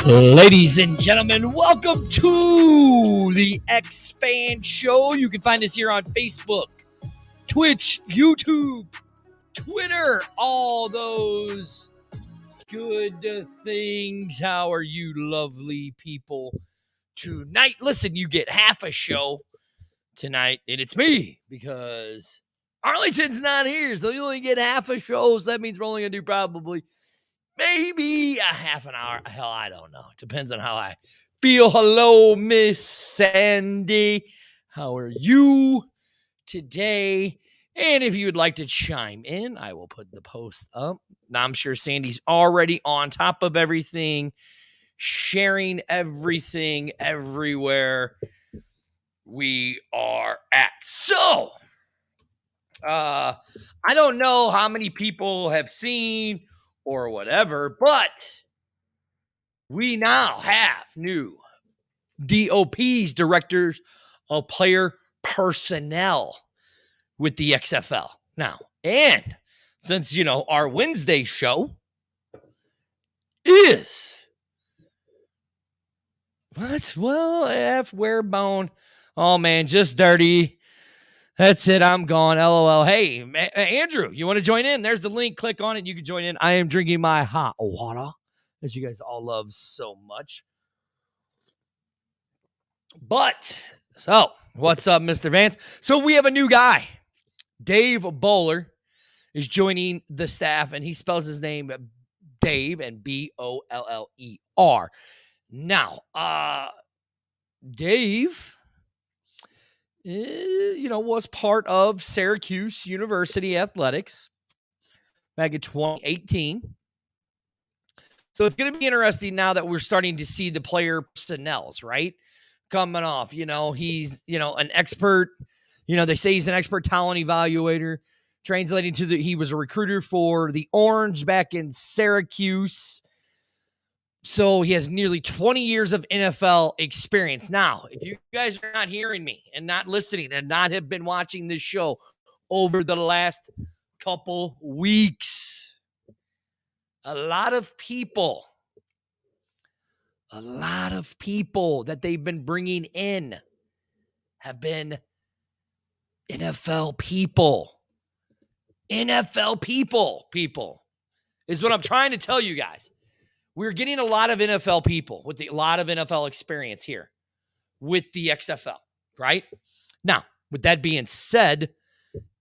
Ladies and gentlemen, welcome to the X-Fan Show. You can find us here on Facebook, Twitch, YouTube, Twitter, all those good things. How are you lovely people tonight? Listen, you get half a show tonight, and it's me because Arlington's not here, so you only get half a show. So that means we're only going to do probably maybe a half an hour. Hell, I don't know. Depends on how I feel. Hello, Miss Sandy. How are you today? And if you would like to chime in, I will put the post up. Now, I'm sure Sandy's already on top of everything, sharing everything everywhere we are at. So, I don't know how many people have seen or whatever, but we now have new DOPs, directors of player personnel with the XFL now. And since, our Wednesday show is F Werebone. Oh man, just dirty. That's it. I'm gone. LOL. Hey, Andrew, you want to join in? There's the link. Click on it. You can join in. I am drinking my hot water, as you guys all love so much. But, so, what's up, Mr. Vance? So, we have a new guy. Dave Bowler is joining the staff, and he spells his name Dave and Boller. Now, Dave was part of Syracuse University Athletics back in 2018. So it's going to be interesting now that we're starting to see the player personnels, right? Coming off, he's, an expert, they say he's an expert talent evaluator, translating to he was a recruiter for the Orange back in Syracuse. So he has nearly 20 years of NFL experience. Now, if you guys are not hearing me and not listening and not have been watching this show over the last couple weeks, a lot of people that they've been bringing in have been NFL people. NFL people is what I'm trying to tell you guys. We're getting a lot of NFL people with a lot of NFL experience here with the XFL, right? Now, with that being said,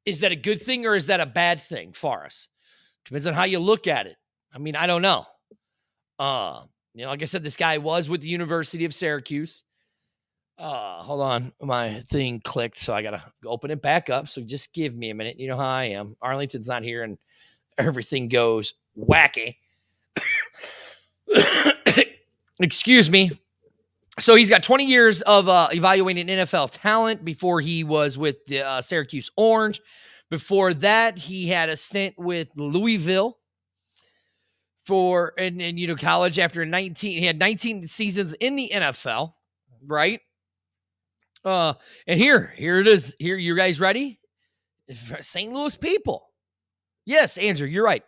is that a good thing or is that a bad thing for us? Depends on how you look at it. I mean, I don't know. Like I said, this guy was with the University of Syracuse. Hold on. My thing clicked, so I got to open it back up. So just give me a minute. You know how I am. Arlington's not here and everything goes wacky. Excuse me. So he's got 20 years of evaluating NFL talent before he was with the Syracuse Orange. Before that, he had a stint with Louisville in college. After 19, he had 19 seasons in the NFL, right? And here it is. Here, you guys ready? St. Louis people. Yes, Andrew, you're right.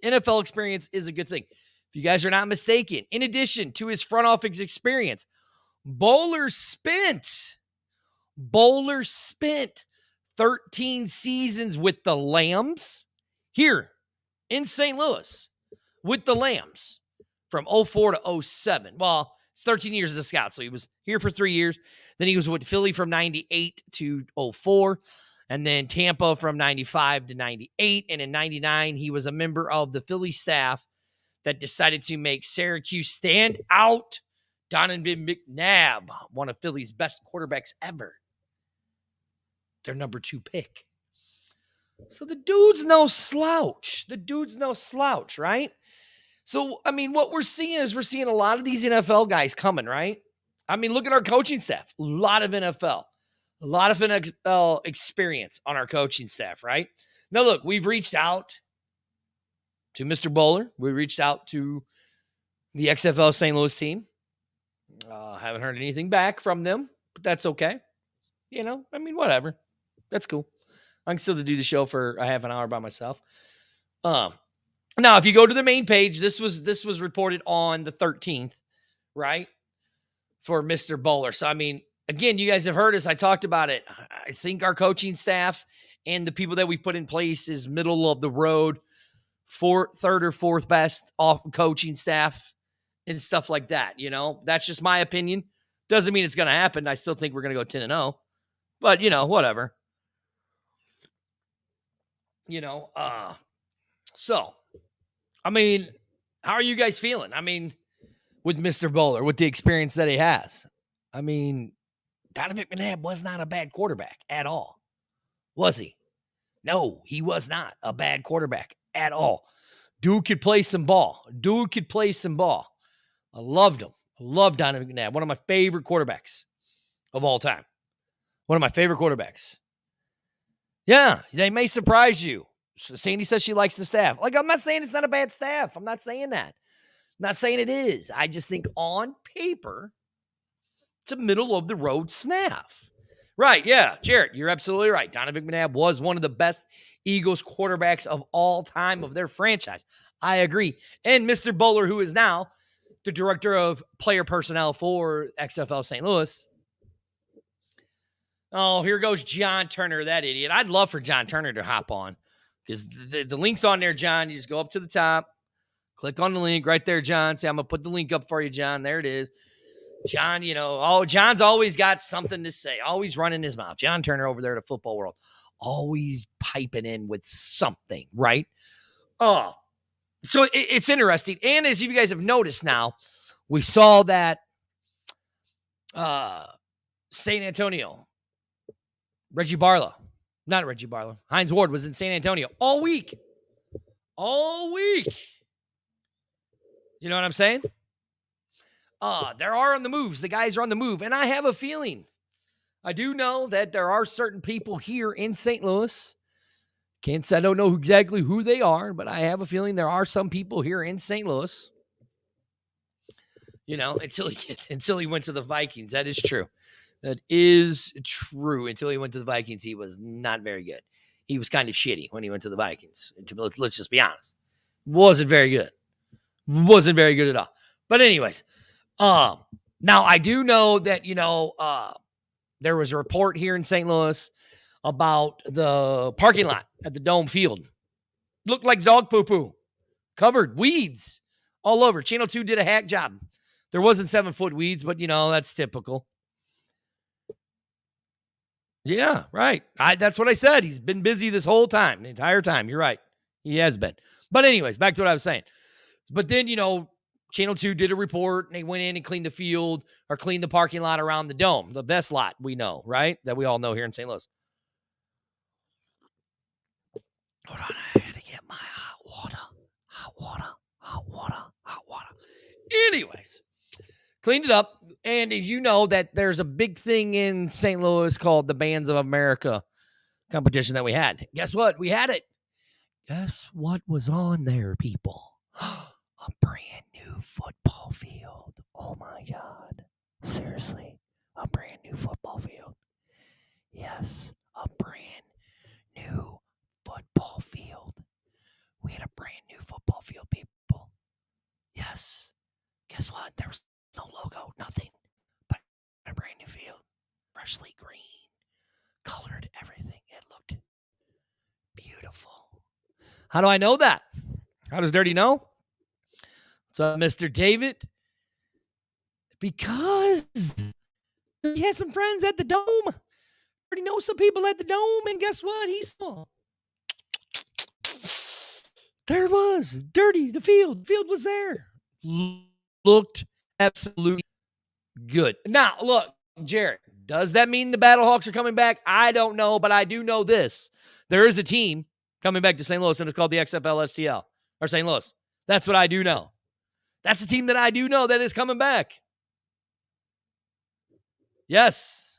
NFL experience is a good thing. If you guys are not mistaken, in addition to his front office experience, Bowler spent 13 seasons with the Lambs here in St. Louis with the Lambs from 04 to 07. Well, it's 13 years as a scout, so he was here for 3 years. Then he was with Philly from 98 to 04, and then Tampa from 95 to 98. And in 99, he was a member of the Philly staff that decided to make Syracuse stand out. Donovan McNabb, one of Philly's best quarterbacks ever. Their number 2 pick. So the dude's no slouch. Right? So, I mean, what we're seeing is we're seeing a lot of these NFL guys coming, right? I mean, look at our coaching staff. A lot of NFL experience on our coaching staff, right? Now, look, we've reached out to Mr. Bowler. We reached out to the XFL St. Louis team. Haven't heard anything back from them, but that's okay. Whatever. That's cool. I can still do the show for a half an hour by myself. Now, if you go to the main page, this was reported on the 13th, right? For Mr. Bowler. So, I mean, again, you guys have heard us. I talked about it. I think our coaching staff and the people that we put in place is middle of the road, third or fourth best off coaching staff and stuff like that. You know, that's just my opinion. Doesn't mean it's going to happen. I still think we're going to go 10-0, but you know, whatever. You know, so, I mean, how are you guys feeling? I mean, with Mr. Bowler, with the experience that he has. I mean, Donovan McNabb was not a bad quarterback at all, was he? No, he was not a bad quarterback at all. Dude could play some ball. I loved him. I love Donovan McNabb. One of my favorite quarterbacks of all time. One of my favorite quarterbacks. Yeah, they may surprise you. Sandy says she likes the staff. Like, I'm not saying it's not a bad staff. I'm not saying that. I'm not saying it is. I just think on paper, it's a middle of the road staff. Right, yeah. Jarrett, you're absolutely right. Donovan McNabb was one of the best Eagles quarterbacks of all time of their franchise. I agree. And Mr. Bowler, who is now the director of player personnel for XFL St. Louis. Oh, here goes John Turner, that idiot. I'd love for John Turner to hop on because the link's on there, John. You just go up to the top, click on the link right there, John. Say, I'm going to put the link up for you, John. There it is. John, you know, John's always got something to say, always running his mouth. John Turner over there at Football World, always piping in with something, right? Oh, so it's interesting. And as you guys have noticed now, we saw that San Antonio, Hines Ward was in San Antonio all week. You know what I'm saying? There are on the moves. The guys are on the move. And I have a feeling. I do know that there are certain people here in St. Louis. I don't know exactly who they are, but I have a feeling there are some people here in St. Louis. You know, until he went to the Vikings. That is true. Until he went to the Vikings, he was not very good. He was kind of shitty when he went to the Vikings. Let's just be honest. Wasn't very good. Wasn't very good at all. But anyways, now I do know that, you know, there was a report here in St. Louis about the parking lot at the Dome Field. Looked like dog poo-poo. Covered weeds all over. Channel 2 did a hack job. There wasn't 7-foot weeds, but, you know, that's typical. Yeah, right. That's what I said. He's been busy this whole time, the entire time. You're right. He has been. But anyways, back to what I was saying. But then, you know, Channel 2 did a report, and they went in and cleaned the field or cleaned the parking lot around the Dome, the best lot we know, right? That we all know here in St. Louis. Hold on, I had to get my hot water. Anyways, cleaned it up. And as you know, that there's a big thing in St. Louis called the Bands of America competition that we had. Guess what? We had it. Guess what was on there, people? A brand new football field. Oh my God. Seriously, a brand new football field. Yes, a brand new football field. We had a brand new football field, people. Yes. Guess what? There was no logo, nothing, but a brand new field. Freshly green, colored, everything. It looked beautiful. How do I know that? How does Dirty know? What's up, Mr. David? Because he has some friends at the Dome. Already know some people at the Dome, and guess what? He saw. There it was. Dirty, the field. The field was there. Looked absolutely good. Now, look, Jared, does that mean the Battlehawks are coming back? I don't know, but I do know this. There is a team coming back to St. Louis, and it's called the XFL STL, or St. Louis. That's what I do know. That's a team that I do know that is coming back. Yes,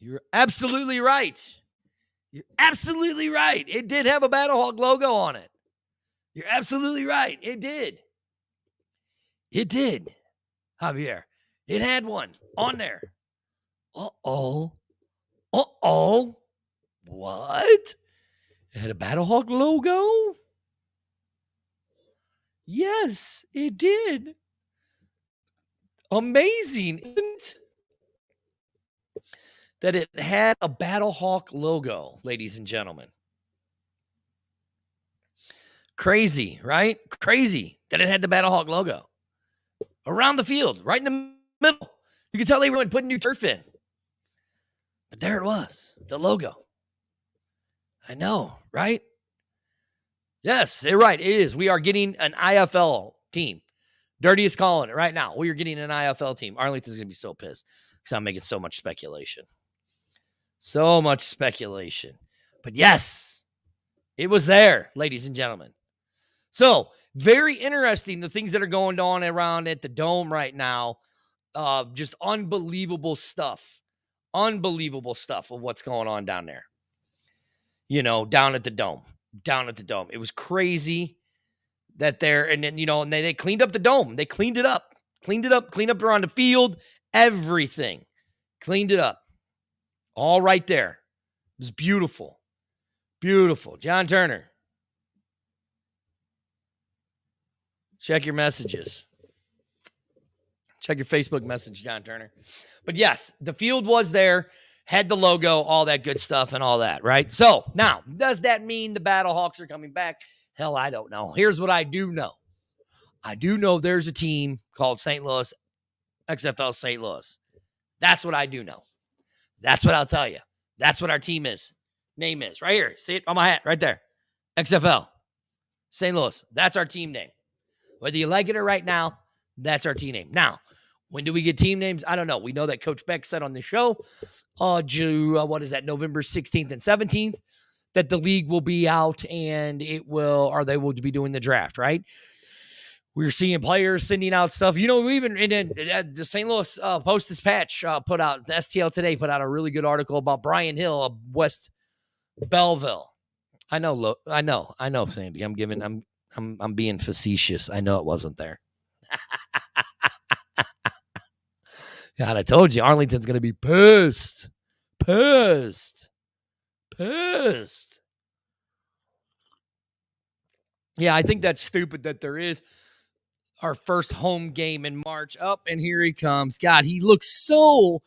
you're absolutely right. You're absolutely right. It did have a Battlehawk logo on it. You're absolutely right. It did. It did, Javier. It had one on there. Uh-oh. What? It had a Battlehawk logo? Yes, it did. Amazing, isn't it? That it had a Battlehawk logo, ladies and gentlemen. Crazy, right? Crazy that it had the Battlehawk logo around the field, right in the middle. You could tell they were putting new turf in. But there it was, the logo. I know, right? Yes, you're right. It is. We are getting an IFL team. Dirty is calling it right now. We are getting an IFL team. Arlington's going to be so pissed because I'm making so much speculation. So much speculation. But yes, it was there, ladies and gentlemen. So, very interesting, the things that are going on around at the Dome right now. Just unbelievable stuff. Unbelievable stuff of what's going on down there. Down at the Dome. Down at the Dome. It was crazy that and then, and they cleaned up the Dome. They cleaned it up. Cleaned up around the field. Everything. Cleaned it up. All right there. It was beautiful. Beautiful. John Turner. Check your messages. Check your Facebook message, John Turner. But yes, the field was there, had the logo, all that good stuff and all that, right? So now, does that mean the Battlehawks are coming back? Hell, I don't know. Here's what I do know. I do know there's a team called St. Louis, XFL St. Louis. That's what I do know. That's what I'll tell you. That's what our team is. Name is right here. See it on my hat right there. XFL St. Louis. That's our team name. Whether you like it or right now, that's our team name. Now, when do we get team names? I don't know. We know that Coach Beck said on the show, November 16th and 17th, that the league will be out and they will be doing the draft, right? We're seeing players sending out stuff. The St. Louis Post-Dispatch put out, the STL Today put out a really good article about Brian Hill of West Belleville. I know, Sandy. I'm being facetious. I know it wasn't there. God, I told you, Arlington's going to be pissed. Pissed. Yeah, I think that's stupid that there is our first home game in March. And here he comes. God, he looks so,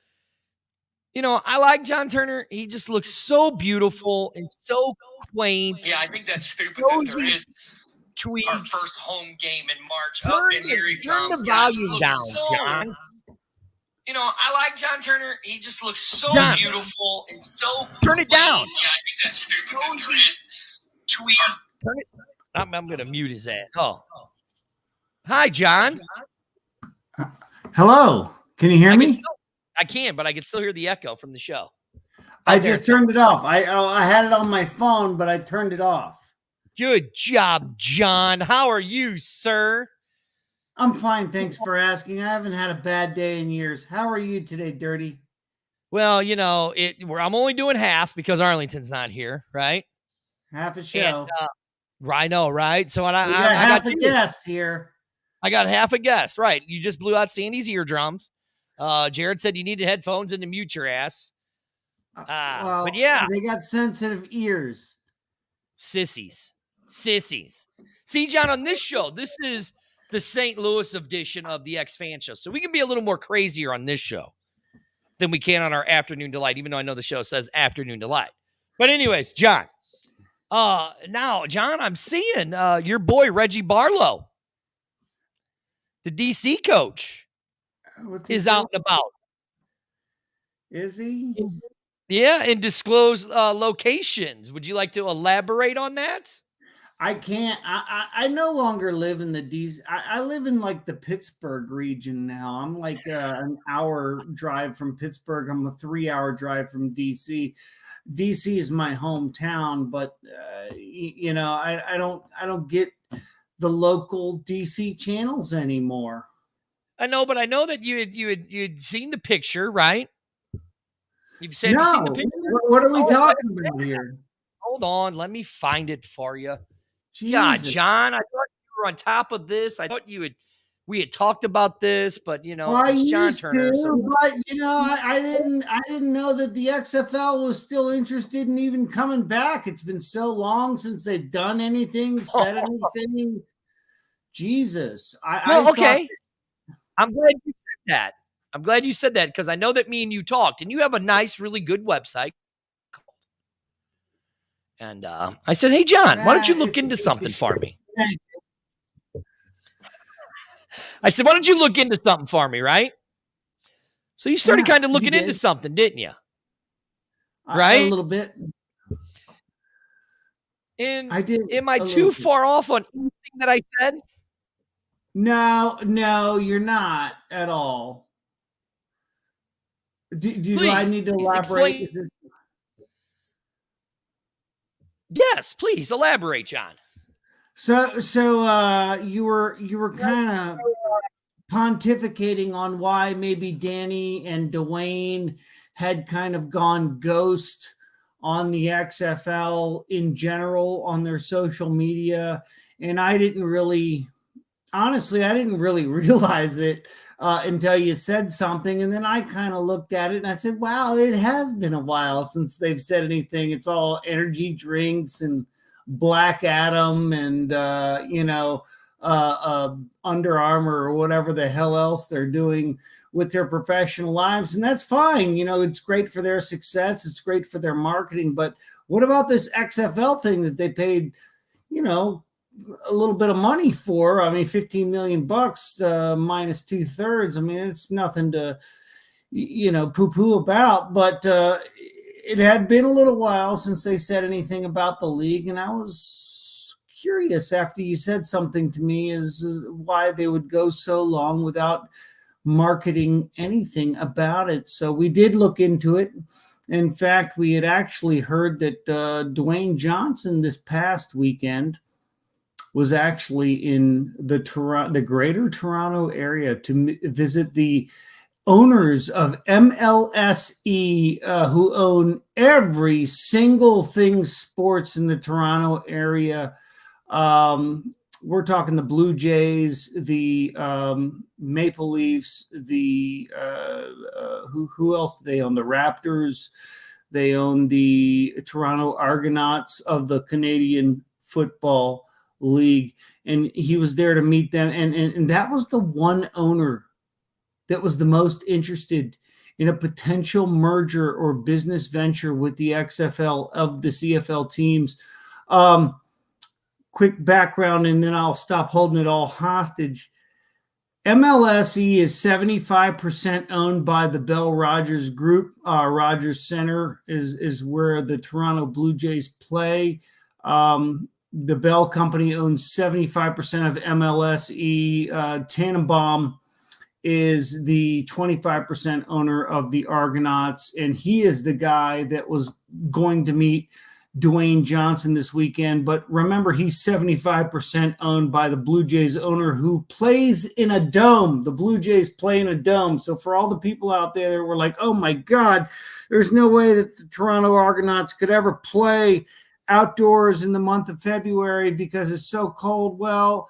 I like John Turner. He just looks so beautiful and so quaint. Yeah, I think that's stupid that there is tweets. Our first home game in March. And here he comes. Turn the volume down, John. I like John Turner. He just looks so beautiful and so. Turn it down. Yeah, I think that's stupid that there is tweets. Turn it. I'm going to mute his ass. Oh. Hi, John. Hello. Can you hear me? I can, but I can still hear the echo from the show. I just turned it off. I had it on my phone, but I turned it off. Good job, John. How are you, sir? I'm fine. Thanks for asking. I haven't had a bad day in years. How are you today, Dirty? Well, I'm only doing half because Arlington's not here, right? Half a show. And, I know, right? So I got half a guest here. I got half a guest, right? You just blew out Sandy's eardrums. Jared said you needed headphones and to mute your ass. But yeah, they got sensitive ears. Sissies. See, John, on this show, this is the St. Louis edition of the X-Fan Show. So we can be a little more crazier on this show than we can on our Afternoon Delight, even though I know the show says Afternoon Delight. But anyways, John. Now, John, I'm seeing your boy Reggie Barlow, the DC coach, is out and about. Is he? Yeah, and disclose locations. Would you like to elaborate on that? I can't. I no longer live in the DC. I live in like the Pittsburgh region now. I'm like an hour drive from Pittsburgh. I'm a 3-hour drive from DC. DC is my hometown, but I don't get the local DC channels anymore. I know, but I know that you'd seen the picture, right? You've said no. You've seen the picture. What are we talking about here? Hold on, let me find it for you. Jesus. God, John, I thought you were on top of this. I thought we had talked about this, but it's John Turner. But I didn't know that the XFL was still interested in even coming back. It's been so long since they've done anything, said anything. Jesus. Well, okay. I'm glad you said that. I'm glad you said that because I know that me and you talked, and you have a nice, really good website. And I said, hey, John, why don't you look into something for me? I said, why don't you look into something for me, right? So you started kind of looking into something, didn't you? Right? A little bit. And I did. Am I too far off on anything that I said? No, you're not at all. Do I need to elaborate? Yes, please elaborate, John. So you were kind of pontificating on why maybe Danny and Dwayne had kind of gone ghost on the XFL in general on their social media, and I didn't really realize it until you said something, and then I kind of looked at it and I said, wow, it has been a while since they've said anything. It's all energy drinks and Black Adam and Under Armour or whatever the hell else they're doing with their professional lives, and that's fine. It's great for their success, it's great for their marketing, but what about this XFL thing that they paid a little bit of money for? I mean, $15 million minus 2/3. I mean, it's nothing to poo-poo about, but it had been a little while since they said anything about the league, and I was curious after you said something to me as why they would go so long without marketing anything about it. So we did look into it. In fact, we had actually heard that Dwayne Johnson this past weekend was actually in the greater Toronto area to visit the owners of MLSE, who own every single thing sports in the Toronto area. We're talking the Blue Jays, the Maple Leafs, the who else do they own? The Raptors. They own the Toronto Argonauts of the Canadian Football League, and he was there to meet them, and that was the one owner that was the most interested in a potential merger or business venture with the XFL of the CFL teams. Quick background, and then I'll stop holding it all hostage. MLSE is 75% owned by the Bell Rogers Group. Rogers Center is where the Toronto Blue Jays play. The Bell Company owns 75% of MLSE. Tannenbaum is the 25% owner of the Argonauts, and he is the guy that was going to meet Dwayne Johnson this weekend. But remember, he's 75% owned by the Blue Jays owner, who plays in a dome. The Blue Jays play in a dome. So for all the people out there that were like, oh my God, there's no way that the Toronto Argonauts could ever play outdoors in the month of February because it's so cold. Well,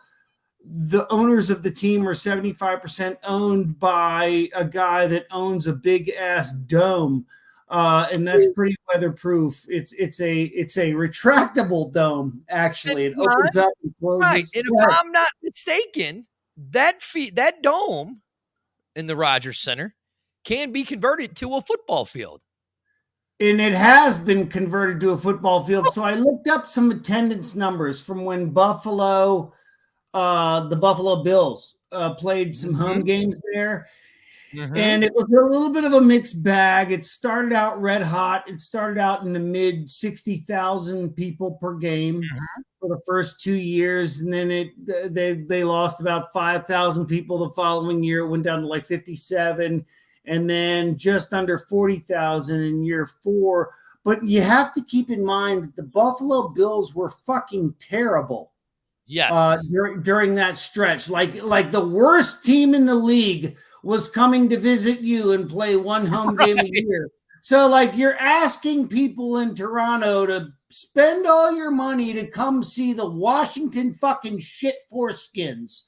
the owners of the team are 75% owned by a guy that owns a big ass dome. And that's pretty weatherproof. It's a retractable dome. Actually, it opens up and closes. Right, and if I'm not mistaken, that dome in the Rogers Center can be converted to a football field. And it has been converted to a football field. So I looked up some attendance numbers from when the Buffalo Bills played some home games there. And it was a little bit of a mixed bag. It started out red hot. It started out in the mid 60,000 people per game for the first 2 years. And then they lost about 5,000 people the following year. It went down to like 57, and then just under 40,000 in year 4. But you have to keep in mind that the Buffalo Bills were fucking terrible. Yes. During that stretch, like the worst team in the league was coming to visit you and play one home game a year. So like you're asking people in Toronto to spend all your money to come see the Washington fucking shit foreskins.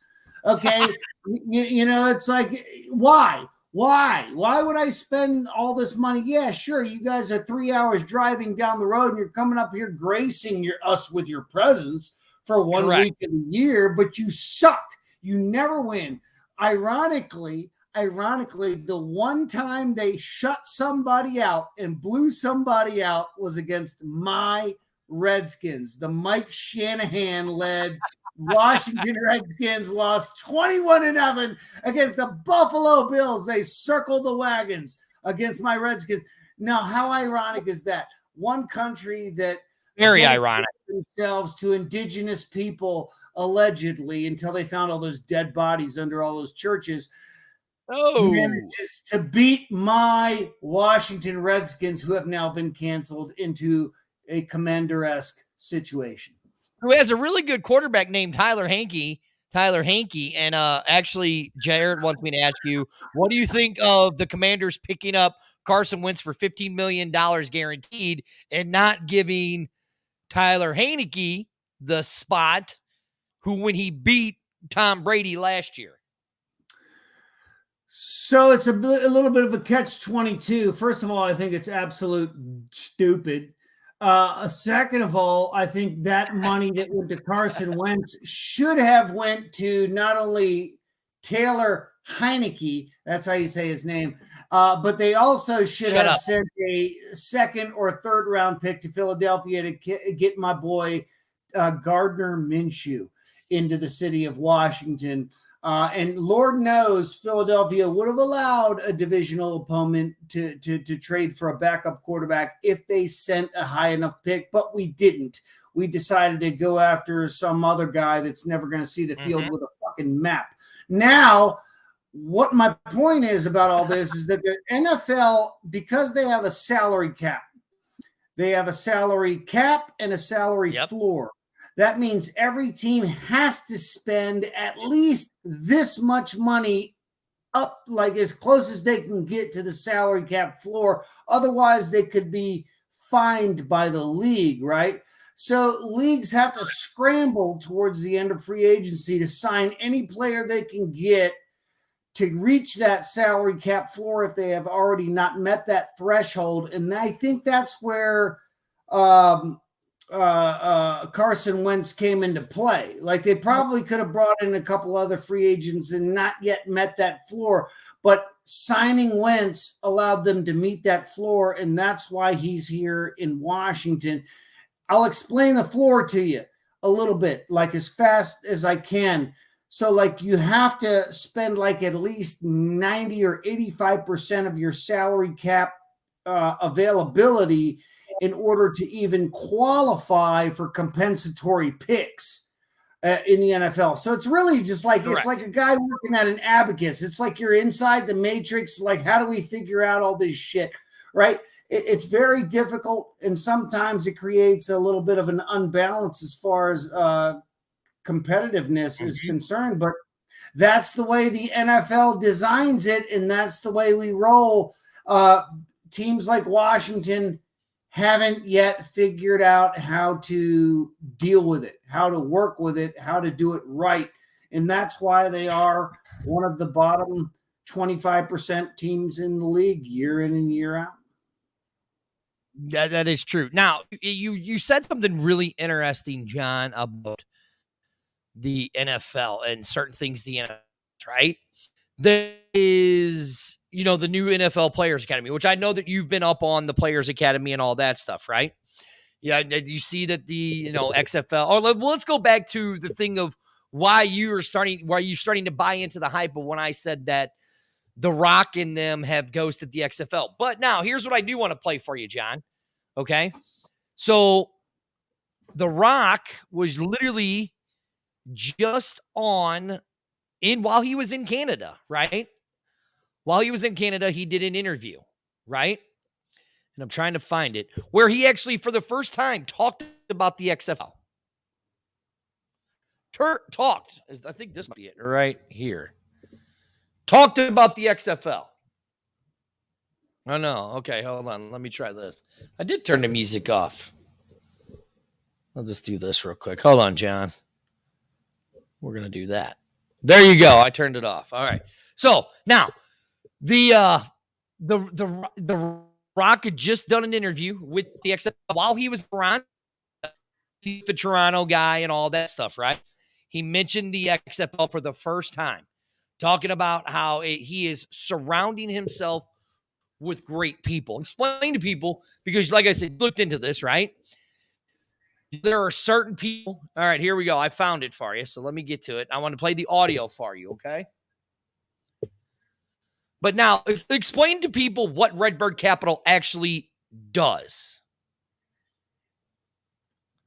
Okay. It's like, why would I spend all this money? Yeah, sure. You guys are 3 hours driving down the road and you're coming up here gracing us with your presence for 1 Correct. week of the year, but you suck. You never win. Ironically, the one time they shut somebody out and blew somebody out was against my Redskins. The Mike Shanahan-led Washington Redskins lost 21-0 against the Buffalo Bills. They circled the wagons against my Redskins. Now, how ironic is that? One country that Very ironic. Themselves to indigenous people, allegedly, until they found all those dead bodies under all those churches. Oh, Managed just to beat my Washington Redskins, who have now been canceled, into a Commander-esque situation. Who has a really good quarterback named Tyler Hanke. And actually, Jared wants me to ask you, what do you think of the Commanders picking up Carson Wentz for $15 million guaranteed and not giving Tyler Haneke the spot who, when he beat Tom Brady last year? So it's a little bit of a catch-22. First of all, I think it's absolute stupid. Second of all, I think that money that went to Carson Wentz should have went to not only Taylor Heinicke, that's how you say his name, but they also should have sent a second or third round pick to Philadelphia to get my boy Gardner Minshew into the city of Washington. And Lord knows Philadelphia would have allowed a divisional opponent to trade for a backup quarterback if they sent a high enough pick, but we didn't. We decided to go after some other guy that's never going to see the field with a fucking map. Now, what my point is about all this is that the NFL, because they have a salary cap and a salary floor. That means every team has to spend at least this much money up, like as close as they can get to the salary cap floor. Otherwise, they could be fined by the league, right? So leagues have to scramble towards the end of free agency to sign any player they can get to reach that salary cap floor if they have already not met that threshold. And I think that's where Carson Wentz came into play. Like, they probably could have brought in a couple other free agents and not yet met that floor, but signing Wentz allowed them to meet that floor, and that's why he's here in Washington. I'll explain the floor to you a little bit, like as fast as I can. So, like, you have to spend like at least 90 or 85% of your salary cap availability in order to even qualify for compensatory picks in the NFL. So it's really just like, Correct. It's like a guy working at an abacus. It's like you're inside the matrix. Like, how do we figure out all this shit, right? It's very difficult, and sometimes it creates a little bit of an unbalance as far as competitiveness is concerned. But that's the way the NFL designs it, and that's the way we roll. Teams like Washington haven't yet figured out how to deal with it, how to work with it, how to do it right. And that's why they are one of the bottom 25% teams in the league year in and year out. Yeah, that is true. Now, you said something really interesting, John, about the NFL and certain things the NFL, right? There is, the new NFL Players Academy, which I know that you've been up on the Players Academy and all that stuff, right? Yeah, you see that the, XFL, or let's go back to the thing of why you're starting to buy into the hype of when I said that The Rock and them have ghosted the XFL. But now, here's what I do want to play for you, John. Okay? So, The Rock was literally just while he was in Canada, right? While he was in Canada, he did an interview, right? And I'm trying to find it, where he actually, for the first time, talked about the XFL. Talked. I think this might be it right here. Talked about the XFL. Oh, no. Okay, hold on. Let me try this. I did turn the music off. I'll just do this real quick. Hold on, John. We're going to do that. There you go. I turned it off. All right. So, now, the Rock had just done an interview with the XFL while he was around. the Toronto guy and all that stuff, right? He mentioned the XFL for the first time, talking about how he is surrounding himself with great people. Explain to people, because like I said, looked into this, right? There are certain people. All right, here we go. I found it for you. So let me get to it. I want to play the audio for you, okay? But now, explain to people what Redbird Capital actually does.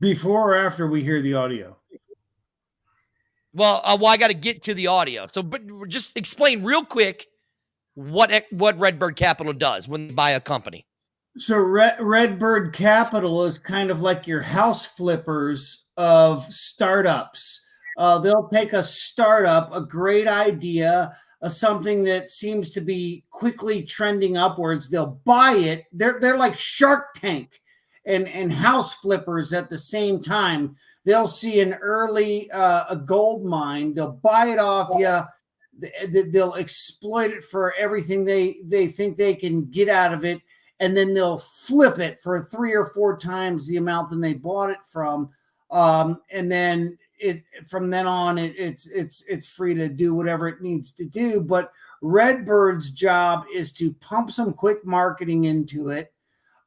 Before or after we hear the audio? Well, I got to get to the audio. So, but just explain real quick what Redbird Capital does when they buy a company. So Redbird Capital is kind of like your house flippers of startups. They'll take a startup, a great idea, something that seems to be quickly trending upwards. They'll buy it. They're like Shark Tank and house flippers at the same time. They'll see an early a gold mine. They'll buy it off you. They'll exploit it for everything they think they can get out of it. And then they'll flip it for 3 or 4 times the amount than they bought it from. And then from then on, it's free to do whatever it needs to do. But Redbird's job is to pump some quick marketing into it,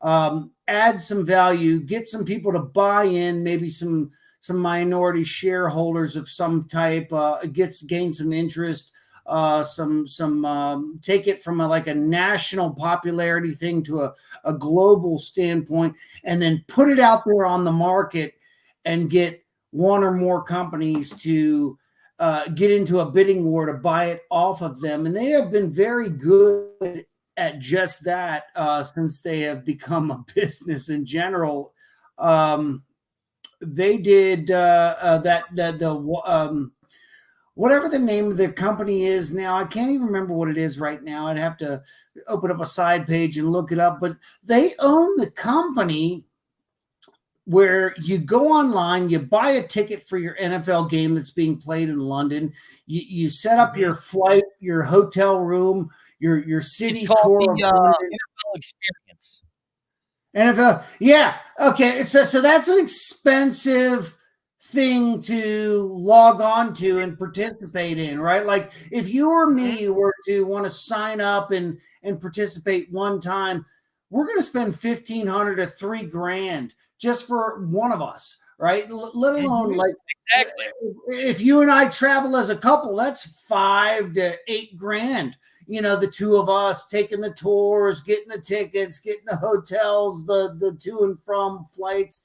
add some value, get some people to buy in, maybe some minority shareholders of some type, gain some interest. Take it from a national popularity thing to a global standpoint, and then put it out there on the market and get one or more companies to get into a bidding war to buy it off of them. And they have been very good at just that since they have become a business in general. They did whatever the name of the company is now, I can't even remember what it is right now. I'd have to open up a side page and look it up. But they own the company where you go online, you buy a ticket for your NFL game that's being played in London. You set up your flight, your hotel room, your city tour. NFL experience. NFL, yeah, okay. So that's an expensive thing to log on to and participate in, right? Like if you or me were to want to sign up and participate one time, we're going to spend $1,500 to $3,000 just for one of us, right? Let alone exactly. If you and I travel as a couple, that's $5,000 to $8,000. The two of us taking the tours, getting the tickets, getting the hotels, the to and from flights.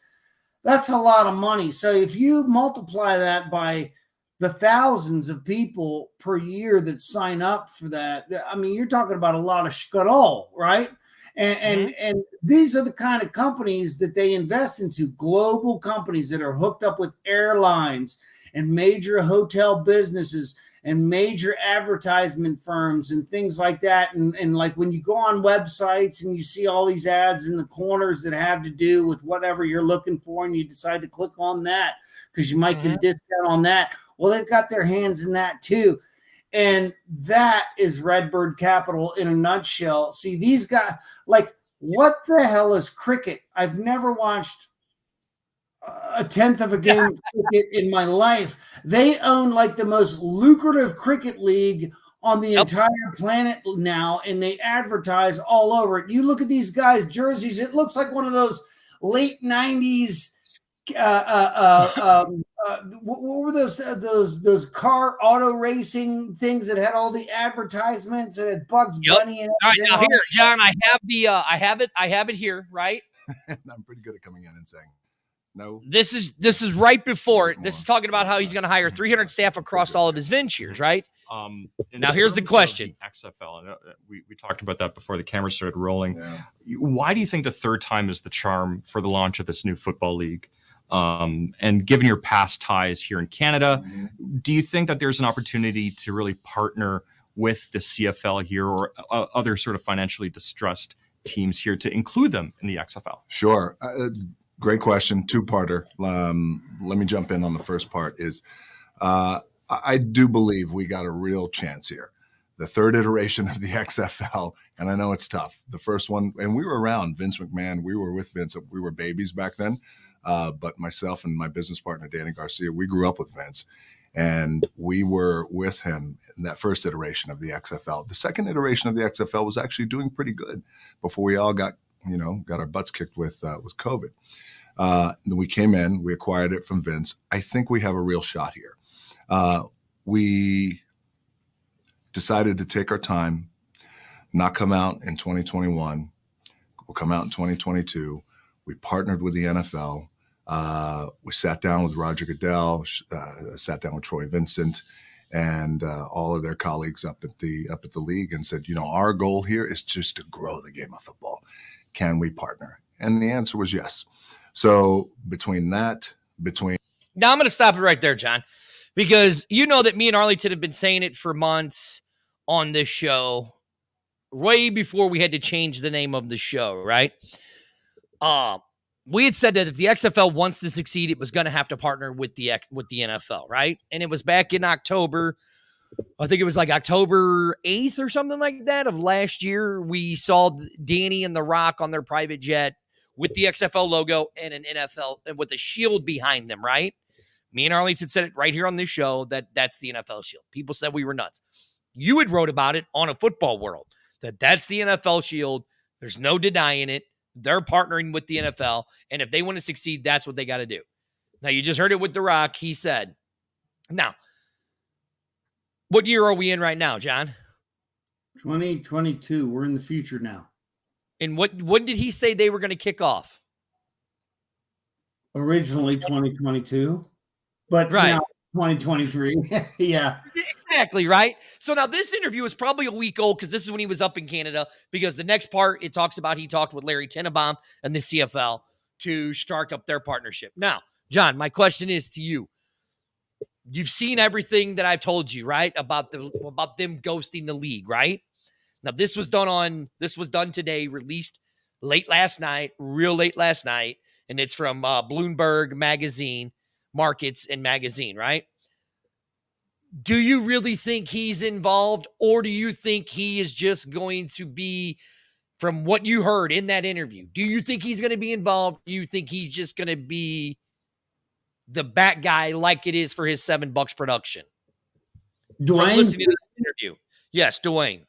That's a lot of money. So if you multiply that by the thousands of people per year that sign up for that, I mean, you're talking about a lot of shkadal, right? And these are the kind of companies that they invest into, global companies that are hooked up with airlines and major hotel businesses and major advertisement firms and things like that. And like when you go on websites and you see all these ads in the corners that have to do with whatever you're looking for, and you decide to click on that because you might get a discount on that. Well, they've got their hands in that too. And that is Redbird Capital in a nutshell. See, these guys, like, what the hell is cricket? I've never watched a tenth of a game of cricket in my life. They own like the most lucrative cricket league on the entire planet now, and they advertise all over it. You look at these guys' jerseys, it looks like one of those late 90s what were those car auto racing things that had all the advertisements that had Bugs Bunny in it? All right, now here, John, I have it here, right? I'm pretty good at coming in and saying no. This is right before. This is talking about how he's going to hire 300 staff across all of his ventures, right? Now here's the question. The XFL, we talked about that before the camera started rolling. Yeah. Why do you think the third time is the charm for the launch of this new football league? And given your past ties here in Canada, do you think that there's an opportunity to really partner with the CFL here or other sort of financially distressed teams here to include them in the XFL? Sure. Great question. Two-parter. Let me jump in on the first part is I do believe we got a real chance here. The third iteration of the XFL, and I know it's tough. The first one, and we were around Vince McMahon. We were with Vince. We were babies back then. But myself and my business partner, Danny Garcia, we grew up with Vince. And we were with him in that first iteration of the XFL. The second iteration of the XFL was actually doing pretty good before we all got our butts kicked with COVID. Then we came in, we acquired it from Vince. I think we have a real shot here. We decided to take our time, not come out in 2021. We'll come out in 2022. We partnered with the NFL. We sat down with Roger Goodell, sat down with Troy Vincent, and all of their colleagues up at the league, and said, our goal here is just to grow the game of football. Can we partner? And the answer was yes. So now I'm going to stop it right there, John, because you know that me and Arlington have been saying it for months on this show, way before we had to change the name of the show, right? We had said that if the XFL wants to succeed, it was going to have to partner with the NFL, right? And it was back in October. I think it was like October 8th or something like that of last year. We saw Danny and The Rock on their private jet with the XFL logo and an NFL and with a shield behind them, right? Me and Arlington said it right here on this show that's the NFL shield. People said we were nuts. You had wrote about it on A Football World, that's the NFL shield. There's no denying it. They're partnering with the NFL, and if they want to succeed, that's what they got to do. Now, you just heard it with The Rock. He said, now, what year are we in right now, John? 2022. We're in the future now. And when did he say they were going to kick off? Originally 2022, but right. Now 2023. Yeah. Exactly, right? So now this interview is probably a week old because this is when he was up in Canada, because the next part, it talks about he talked with Larry Tenenbaum and the CFL to start up their partnership. Now, John, my question is to you. You've seen everything that I've told you, right? About them ghosting the league, right? Now, this was done today, released late last night, real late last night, and it's from Bloomberg Magazine, Markets and Magazine, right? Do you really think he's involved, or do you think he is just going to be, from what you heard in that interview, do you think he's going to be involved? Do you think he's just going to be the bat guy like it is for his $7 production? Dwayne? From listening to the interview. Yes, Dwayne.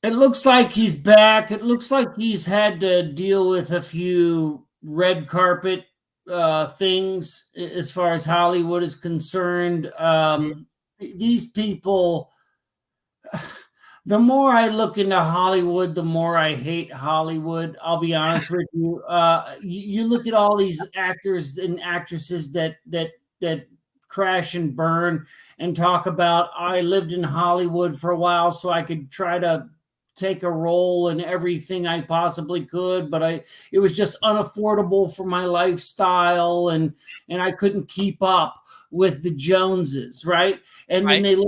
It looks like he's back. It looks like he's had to deal with a few red carpet things as far as Hollywood is concerned. These people, the more I look into Hollywood, the more I hate Hollywood. I'll be honest with you. You look at all these actors and actresses that crash and burn and talk about, I lived in Hollywood for a while so I could try to take a role in everything I possibly could, but it was just unaffordable for my lifestyle, and I couldn't keep up with the Joneses, right? And right. then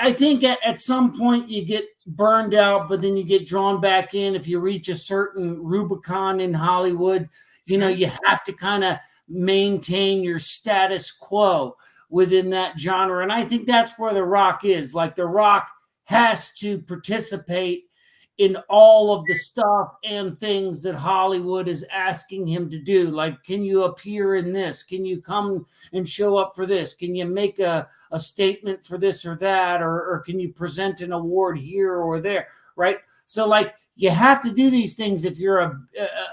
I think at some point you get burned out, but then you get drawn back in. If you reach a certain Rubicon in Hollywood, you have to kind of maintain your status quo within that genre. And I think that's where The Rock is. Like, The Rock has to participate in all of the stuff and things that Hollywood is asking him to do. Like, can you appear in this? Can you come and show up for this? Can you make a statement for this or that? Or can you present an award here or there, right? So, like, you have to do these things if you're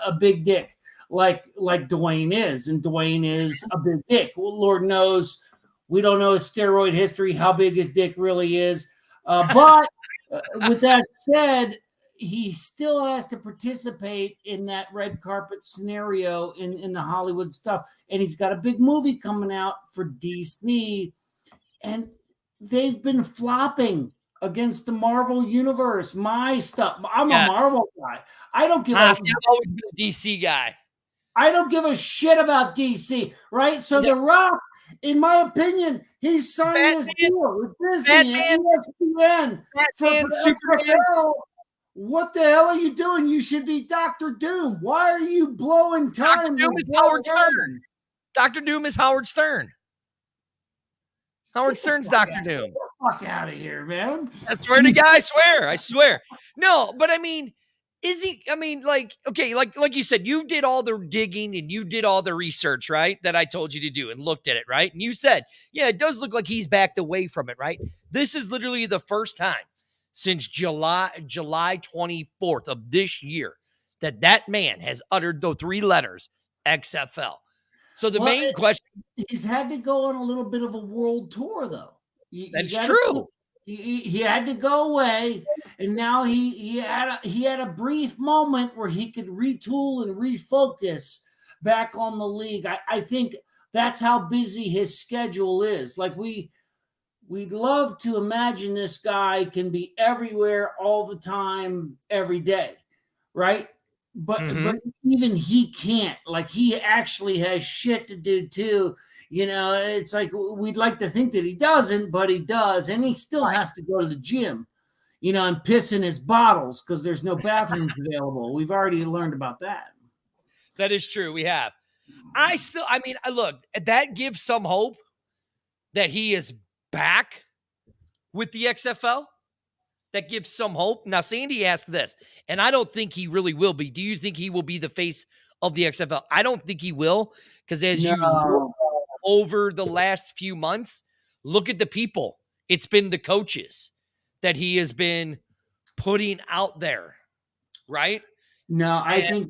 a big dick, like Dwayne is. And Dwayne is a big dick. Well, Lord knows, we don't know his steroid history, how big his dick really is. But with that said, he still has to participate in that red carpet scenario in the Hollywood stuff. And he's got a big movie coming out for DC. And they've been flopping against the Marvel universe. My stuff. I'm a Marvel guy. I don't give I've always been a DC guy. I don't give a shit about DC, right? So The Rock, in my opinion, he's signed this deal with Disney and ESPN for XFL. What the hell are you doing? You should be Dr. Doom. Why are you blowing time? Dr. Doom is Howard Stern. Dr. Doom is Howard Stern. Howard Stern's Dr. Doom. Get the fuck out of here, man. I swear to God, I swear. No, but I mean, Is he? I mean, like, okay, like you said, you did all the digging and you did all the research, right? That I told you to do and looked at it, right? And you said, yeah, it does look like he's backed away from it, right? This is literally the first time since July 24th of this year that man has uttered the three letters XFL. So the main question, he's had to go on a little bit of a world tour, though. That's true. He had to go away, and now he had a brief moment where he could retool and refocus back on the league. I think that's how busy his schedule is. Like we'd love to imagine this guy can be everywhere all the time, every day, right? But even he can't. Like he actually has shit to do too. You know, it's like we'd like to think that he doesn't, but he does. And he still has to go to the gym, you know, and piss in his bottles because there's no bathrooms available. We've already learned about that. That is true. We have. I mean, look, that gives some hope that he is back with the XFL. That gives some hope. Now, Sandy asked this, and I don't think he really will be. Do you think he will be the face of the XFL? I don't think he will, because as you look over the last few months, look at the people. It's been the coaches that he has been putting out there, right? No, I think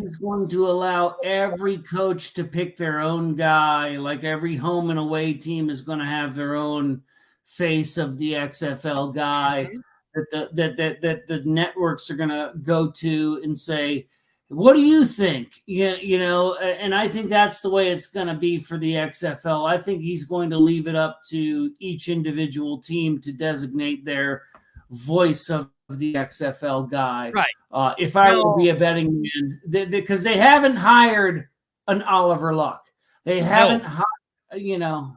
he's going to allow every coach to pick their own guy. Like every home and away team is going to have their own face of the XFL guy that the networks are going to go to and say, what do you think? You know, and I think that's the way it's going to be for the XFL. I think he's going to leave it up to each individual team to designate their voice of the XFL guy. Right. If I would be a betting man, because they haven't hired an Oliver Luck. They haven't hired, you know.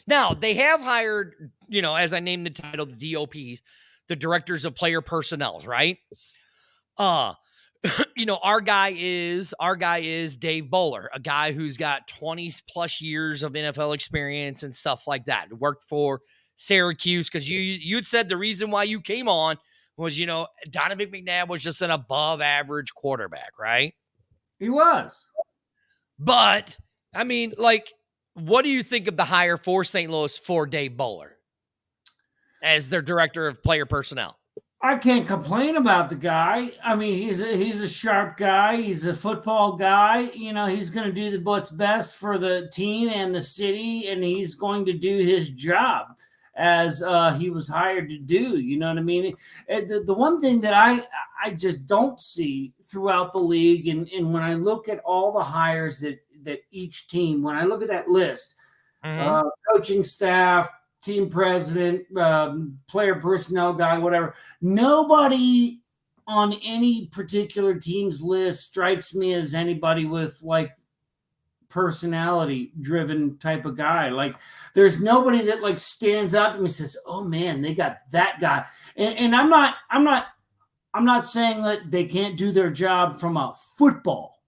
Now, they have hired, you know, as I named the title, the DOPs, the directors of player personnel, right? You know, our guy is Dave Bowler, a guy who's got 20 plus years of NFL experience and stuff like that. Worked for Syracuse, because you'd said the reason why you came on was, you know, Donovan McNabb was just an above average quarterback, right? He was. But, I mean, like, what do you think of the hire for St. Louis for Dave Bowler as their director of player personnel? I can't complain about the guy. I mean, he's a sharp guy. He's a football guy. You know, he's going to do what's best for the team and the city, and he's going to do his job as he was hired to do. You know what I mean? The one thing that I just don't see throughout the league, and when I look at all the hires that each team, when I look at that list, coaching staff, team president, player personnel guy, whatever, nobody on any particular team's list strikes me as anybody with like personality driven type of guy. Like there's nobody that like stands out to me and says, oh man, they got that guy. And I'm not saying that they can't do their job from a football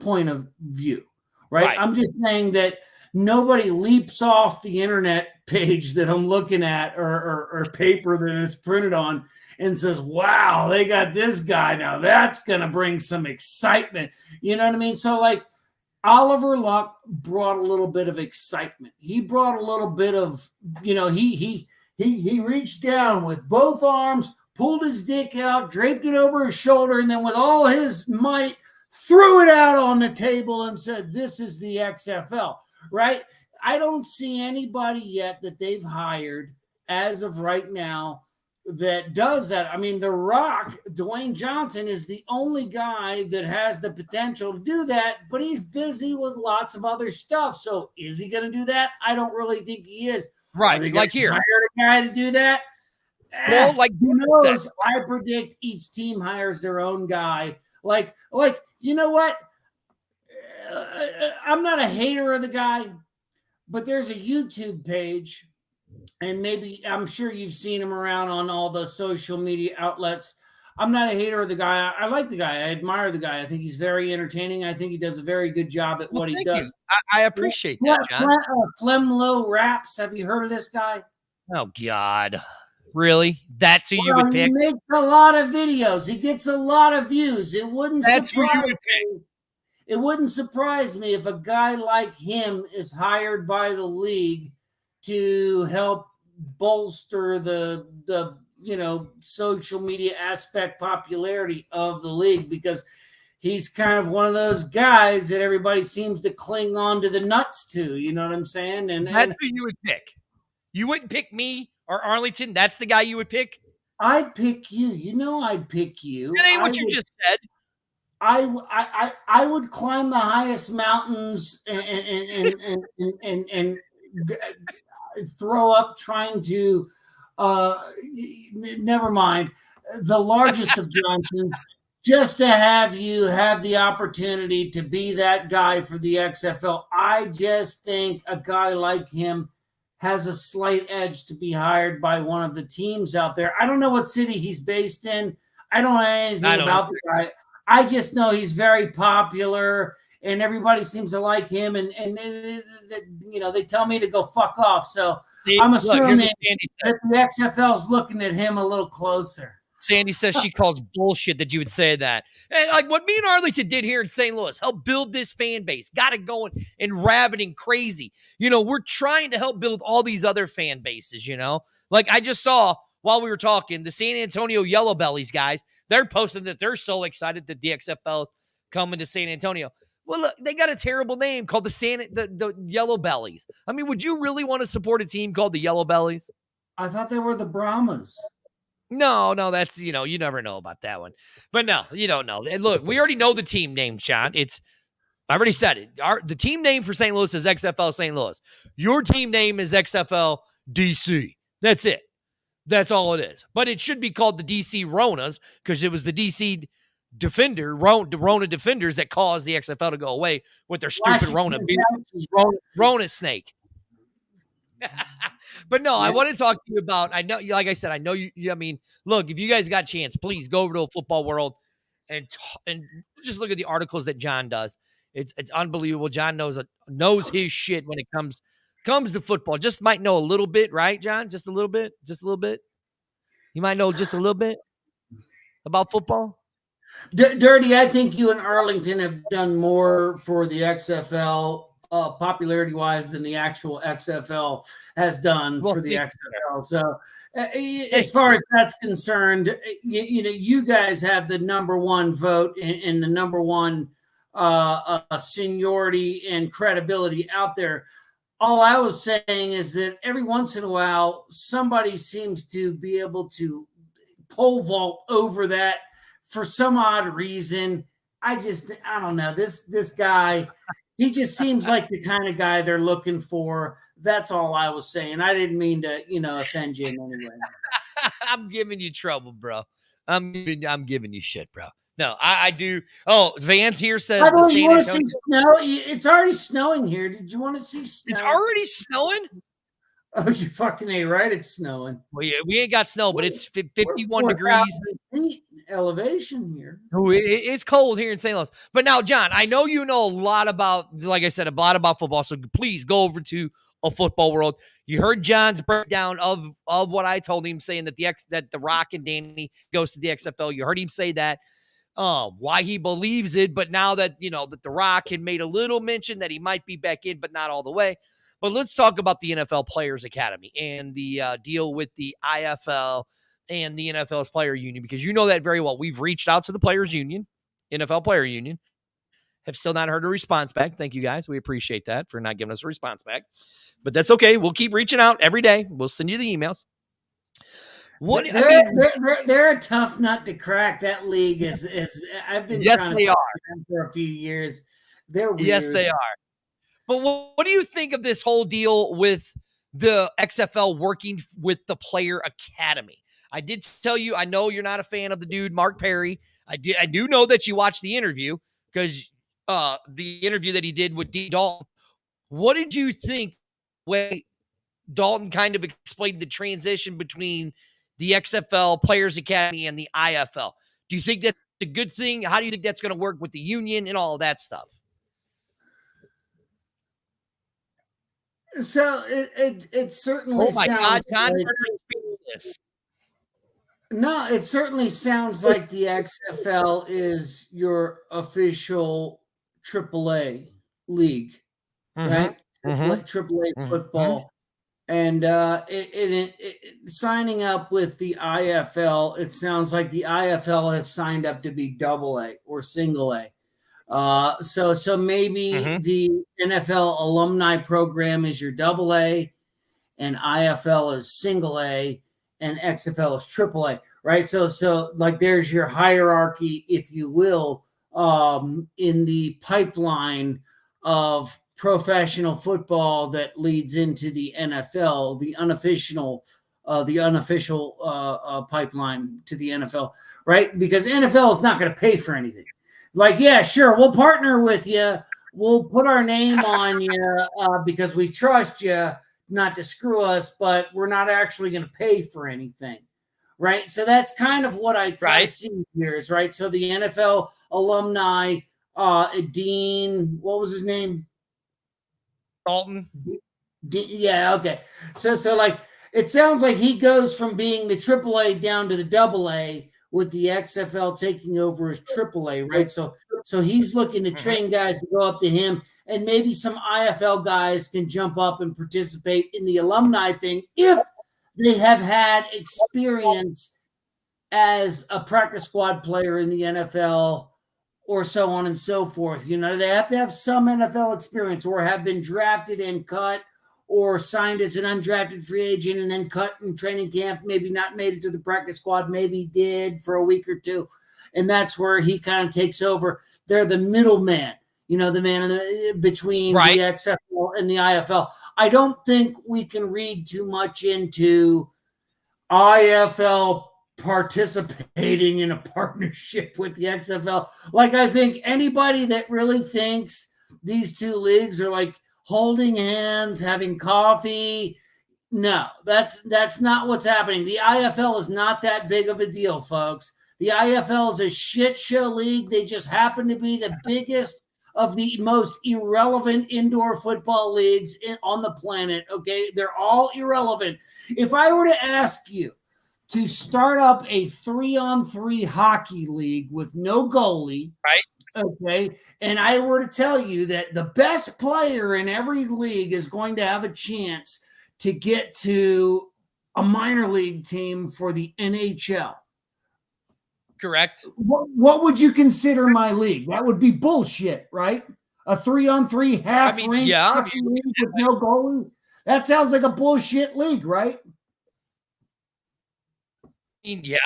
point of view, right? I'm just saying that nobody leaps off the internet page that I'm looking at or paper that it's printed on and says, wow, they got this guy. Now that's going to bring some excitement. You know what I mean? So like Oliver Luck brought a little bit of excitement. He brought a little bit of, you know, he reached down with both arms, pulled his dick out, draped it over his shoulder, and then with all his might threw it out on the table and said, this is the XFL. Right? I don't see anybody yet that they've hired as of right now that does that. I mean, The Rock, Dwayne Johnson, is the only guy that has the potential to do that, but he's busy with lots of other stuff. So is he going to do that? I don't really think he is. Right. Like here. Hire a guy to do that? Well, like who knows? I predict each team hires their own guy. Like, you know what? I'm not a hater of the guy, but there's a YouTube page, and maybe I'm sure you've seen him around on all the social media outlets. I'm not a hater of the guy. I like the guy. I admire the guy. I think he's very entertaining. I think he does a very good job at what he does. I appreciate that, John. Flemlo Raps. Have you heard of this guy? Oh, God. Really? That's who you would pick? He makes a lot of videos. He gets a lot of views. That's who you would pick. It wouldn't surprise me if a guy like him is hired by the league to help bolster the social media aspect popularity of the league, because he's kind of one of those guys that everybody seems to cling on to the nuts to. You know what I'm saying? And that's who you would pick. You wouldn't pick me or Arlington. That's the guy you would pick. I'd pick you. You know, I'd pick you. That ain't what you just said. I would climb the highest mountains and throw up trying to never mind the largest of Johnsons, just to have you have the opportunity to be that guy for the XFL. I just think a guy like him has a slight edge to be hired by one of the teams out there. I don't know what city he's based in. I don't know anything about the guy. I just know he's very popular and everybody seems to like him. And they tell me to go fuck off. So I'm assuming that the XFL is looking at him a little closer. Sandy says she calls bullshit that you would say that. And like what me and Arlington did here in St. Louis, help build this fan base, got it going and rabbiting crazy. We're trying to help build all these other fan bases, Like I just saw while we were talking, the San Antonio Yellow Bellies guys, they're posting that they're so excited that the XFL is coming to San Antonio. Well, look, they got a terrible name called the Yellow Bellies. I mean, would you really want to support a team called the Yellow Bellies? I thought they were the Brahmas. No, that's, you never know about that one. But no, you don't know. And look, we already know the team name, John. I already said it. The team name for St. Louis is XFL St. Louis. Your team name is XFL DC. That's it. That's all it is. But it should be called the DC Ronas because it was the DC Rona Defenders that caused the XFL to go away with their stupid Rona snake. But no, I want to talk to you about, I know, like I said, I know you, I mean, look, if you guys got a chance, please go over to a Football World and just look at the articles that John does. It's unbelievable. John knows his shit when it comes to football. Just might know a little bit, right, John? Just a little bit. You might know just a little bit about football. Dirty, I think you and Arlington have done more for the XFL popularity-wise than the actual XFL has done for the XFL. So as far as that's concerned, you guys have the number one vote and the number one seniority and credibility out there. All I was saying is that every once in a while, somebody seems to be able to pole vault over that for some odd reason. I don't know. This guy, he just seems like the kind of guy they're looking for. That's all I was saying. I didn't mean to, offend you in any way. I'm giving you trouble, bro. I'm giving you shit, bro. No, I do. Oh, Vance here says the you want to see snow? It's already snowing here. Did you want to see snow? It's already snowing? Oh, you fucking ain't right. It's snowing. Well, yeah, we ain't got snow, but it's 51 degrees. Feet elevation here. Oh, it's cold here in St. Louis. But now, John, I know you know a lot about, like I said, a lot about football. So please go over to a Football World. You heard John's breakdown of what I told him, saying that the Rock and Danny goes to the XFL. You heard him say that. Why he believes it, but now that that the Rock had made a little mention that he might be back in, but not all the way. But let's talk about the NFL Players Academy and the deal with the IFL and the NFL's player union, because you know that very well. We've reached out to the Players Union, NFL Player Union, have still not heard a response back. Thank you guys. We appreciate that for not giving us a response back, but that's okay. We'll keep reaching out every day. We'll send you the emails. They're a tough nut to crack. That league is I've been trying to talk to them for a few years. They're weird. Yes, they are. But what do you think of this whole deal with the XFL working with the Player Academy? I did tell you, I know you're not a fan of the dude, Mark Perry. I do know that you watched the interview because the interview that he did with D. Dalton. What did you think when Dalton kind of explained the transition between the XFL Players Academy and the IFL? Do you think that's a good thing? How do you think that's going to work with the union and all of that stuff? So it certainly. Oh my God, John like, Turner's speechless. No, it certainly sounds like the XFL is your official AAA league, right? AAA football. And signing up with the IFL, it sounds like the IFL has signed up to be double A or single A. So maybe the NFL alumni program is your double A, and IFL is single A, and XFL is triple A, right? So like there's your hierarchy, if you will, in the pipeline of professional football that leads into the NFL, the unofficial pipeline to the NFL, right? Because NFL is not going to pay for anything. Like, yeah, sure, we'll partner with you. We'll put our name on you because we trust you not to screw us, but we're not actually going to pay for anything, right? So that's kind of what I see here is, right? So the NFL alumni, Dean, what was his name? Dalton. Yeah, okay. So like it sounds like he goes from being the AAA down to the AA with the XFL taking over as AAA, right? So he's looking to train guys to go up to him, and maybe some IFL guys can jump up and participate in the alumni thing if they have had experience as a practice squad player in the NFL or so on and so forth. You know, they have to have some NFL experience or have been drafted and cut or signed as an undrafted free agent and then cut in training camp, maybe not made it to the practice squad, maybe did for a week or two. And that's where he kind of takes over. They're the middleman, you know, the man between the XFL and the IFL. I don't think we can read too much into IFL participating in a partnership with the XFL. Like, I think anybody that really thinks these two leagues are like holding hands, having coffee, no, that's not what's happening. The IFL is not that big of a deal, folks. The IFL is a shit show league. They just happen to be the biggest of the most irrelevant indoor football leagues on the planet, okay? They're all irrelevant. If I were to ask you to start up a 3-on-3 hockey league with no goalie, okay, and I were to tell you that the best player in every league is going to have a chance to get to a minor league team for the NHL. Correct. What would you consider my league? That would be bullshit, right? A 3-on-3 half-ranked hockey league with no goalie? That sounds like a bullshit league, right? Yeah.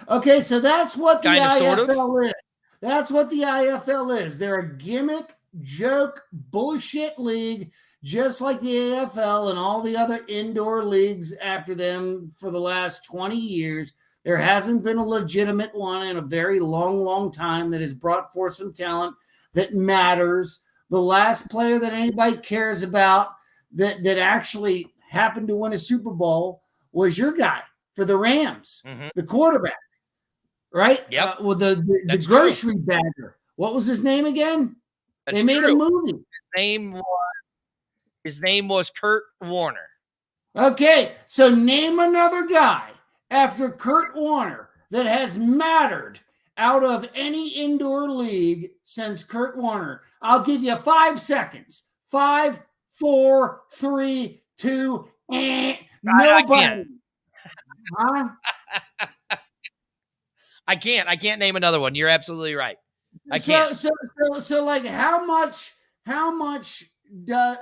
Okay, so that's what the IFL is. That's what the IFL is. They're a gimmick, joke, bullshit league, just like the AFL and all the other indoor leagues after them for the last 20 years. There hasn't been a legitimate one in a very long, long time that has brought forth some talent that matters. The last player that anybody cares about that actually happened to win a Super Bowl was your guy for the Rams, the quarterback, right? Yep. With the grocery bagger. What was his name again? They made a movie. His name was Kurt Warner. Okay, so name another guy after Kurt Warner that has mattered out of any indoor league since Kurt Warner. I'll give you 5 seconds. 5, 4, 3, 2, nobody. Huh? I can't name another one. You're absolutely right. I can't. So like how much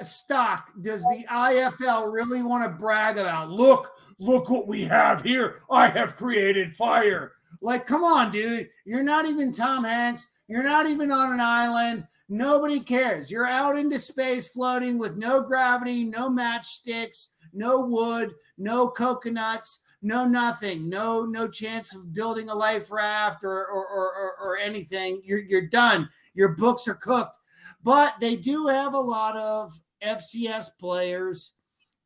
stock does the IFL really want to brag about? Look what we have here. I have created fire. Like, come on, dude. You're not even Tom Hanks. You're not even on an island. Nobody cares. You're out into space floating with no gravity, no matchsticks, no wood, no coconuts, no nothing, no chance of building a life raft or anything. You're done. Your books are cooked. But they do have a lot of FCS players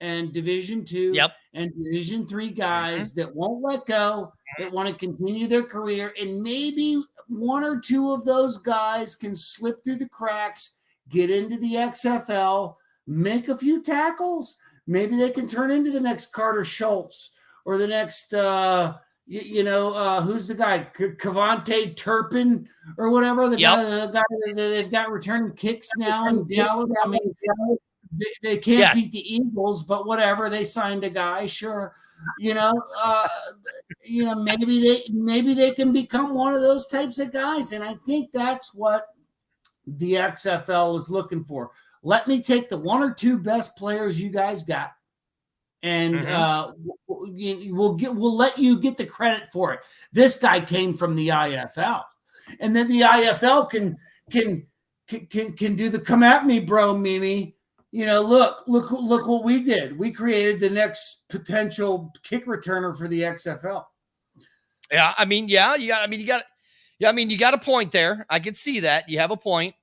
and Division II and Division III guys that won't let go, that want to continue their career. And maybe one or two of those guys can slip through the cracks, get into the XFL, make a few tackles. Maybe they can turn into the next Carter Schultz or the next, Who's the guy? Cavante Turpin or whatever. The guy that they've got returning kicks now in Dallas. I mean, they can't beat the Eagles, but whatever. They signed a guy, sure. Maybe they can become one of those types of guys, and I think that's what the XFL is looking for. Let me take the one or two best players you guys got, and we'll let you get the credit for it. This guy came from the IFL, and then the IFL can do the come at me, bro, Mimi. Look what we did. We created the next potential kick returner for the XFL. Yeah, you got a point there. I can see that. You have a point.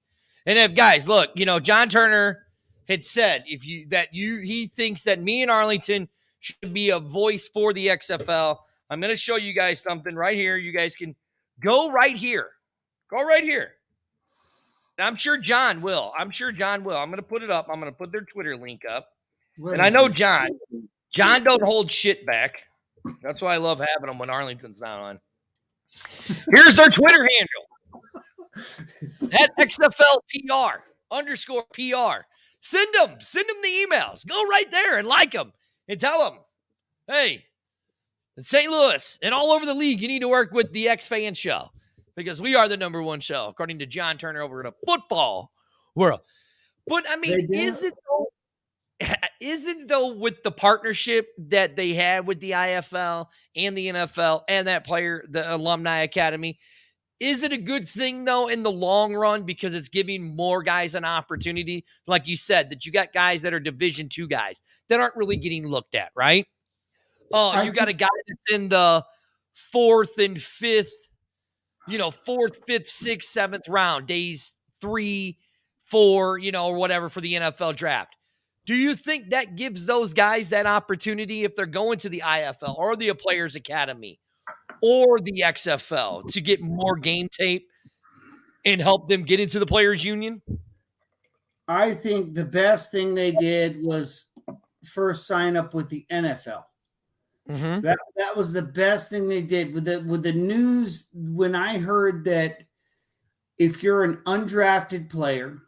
And if guys, look, John Turner had said he thinks that me and Arlington should be a voice for the XFL. I'm going to show you guys something right here. You guys can go right here. Go right here. And I'm sure John will. I'm going to put it up. I'm going to put their Twitter link up. And I know John don't hold shit back. That's why I love having them when Arlington's not on. Here's their Twitter handle. At XFL PR _PR. Send them the emails. Go right there and like them and tell them, hey, in St. Louis and all over the league, you need to work with the X Fan Show because we are the number one show, according to John Turner over in a football world. But I mean, is it though with the partnership that they had with the IFL and the NFL and that player, the Alumni Academy? Is it a good thing, though, in the long run because it's giving more guys an opportunity? Like you said, that you got guys that are Division II guys that aren't really getting looked at, right? Oh, you got a guy that's in the fourth, fifth, sixth, seventh round, days 3, 4, or whatever for the NFL draft. Do you think that gives those guys that opportunity if they're going to the IFL or the Players Academy or the XFL to get more game tape and help them get into the Players Union? I think the best thing they did was first sign up with the NFL. Mm-hmm. That was the best thing they did with the news. When I heard that if you're an undrafted player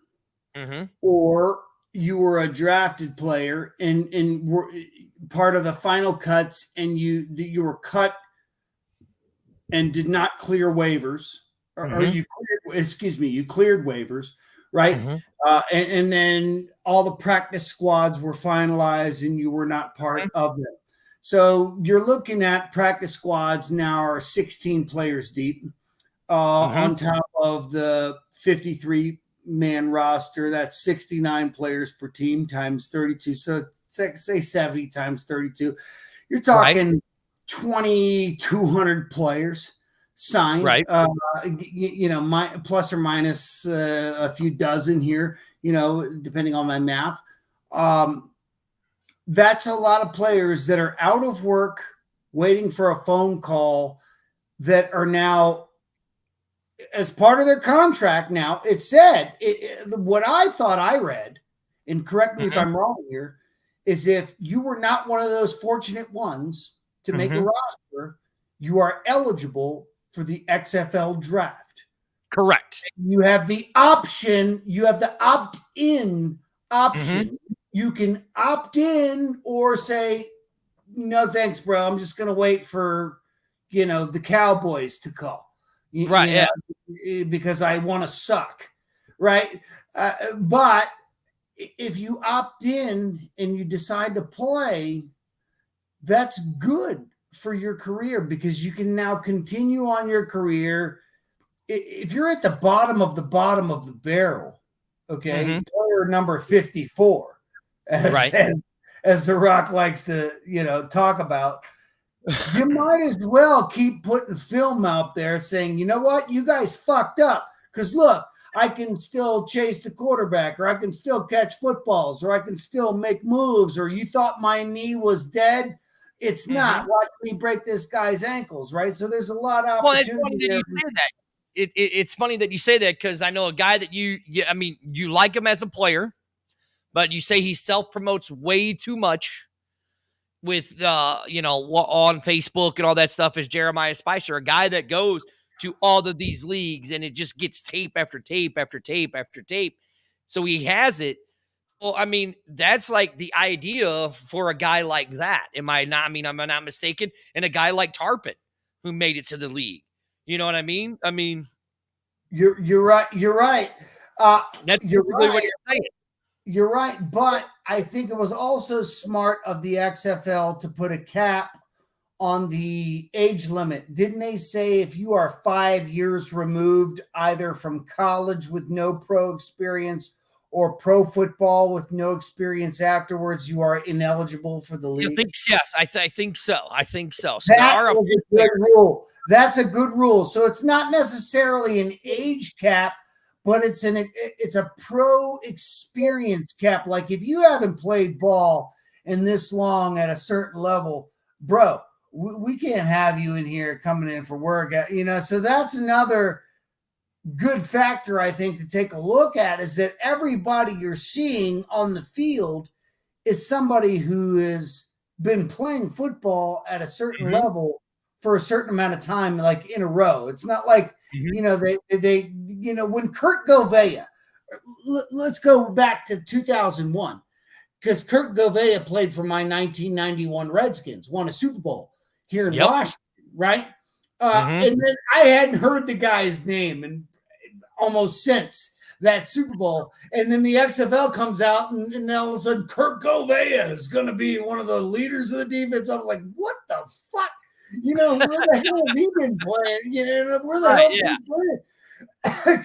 or you were a drafted player and were part of the final cuts and you were cut and did not clear waivers, or you cleared waivers, right? And then all the practice squads were finalized and you were not part of them. So you're looking at practice squads now are 16 players deep on top of the 53-man roster. That's 69 players per team times 32. So say 70 times 32. You're talking 2,200 players signed, right? Plus or minus a few dozen here, depending on my math. That's a lot of players that are out of work, waiting for a phone call, that are now, as part of their contract now, it said, what I thought I read, and correct me if I'm wrong here, is if you were not one of those fortunate ones to make a roster, you are eligible for the XFL draft. Correct. You have the option, you have the opt-in option. You can opt in or say, no, thanks, bro. I'm just going to wait for, the Cowboys to call. Because I want to suck. Right. But if you opt in and you decide to play, that's good for your career because you can now continue on your career. If you're at the bottom of the barrel, okay, player number 54, as The Rock likes to, talk about, you might as well keep putting film out there saying, you know what, you guys fucked up. Because look, I can still chase the quarterback, or I can still catch footballs, or I can still make moves, or you thought my knee was dead. It's not. Watch me break this guy's ankles, right? So there's a lot of opportunity. Well, it's funny that you say that. It's funny that you say that because I know a guy that you like him as a player, but you say he self-promotes way too much. with on Facebook and all that stuff is Jeremiah Spicer, a guy that goes to all of these leagues and it just gets tape after tape after tape after tape. So he has it. Well, I mean, that's like the idea for a guy like that. Am I not mistaken? And a guy like Tarpon who made it to the league. You know what I mean? I mean, you're right. You're right. That's you're basically right. what you're saying. You're right, but I think it was also smart of the XFL to put a cap on the age limit. Didn't they say if you are 5 years removed, either from college with no pro experience or pro football with no experience afterwards, you are ineligible for the league? I think yes. I think so. I think so. So that is a good rule. That's a good rule. So it's not necessarily an age cap, but it's a pro experience cap. Like if you haven't played ball in this long at a certain level, bro, we can't have you in here coming in for work. So that's another good factor, I think, to take a look at, is that everybody you're seeing on the field is somebody who has been playing football at a certain level for a certain amount of time, like in a row. It's not like, they when Kurt Govea, let's go back to 2001, because Kurt Govea played for my 1991 Redskins, won a Super Bowl here in Washington, right? And then I hadn't heard the guy's name and almost since that Super Bowl. And then the XFL comes out and then all of a sudden Kurt Govea is going to be one of the leaders of the defense. I'm like, what the fuck? Where the hell has he been playing? Where the hell is he playing?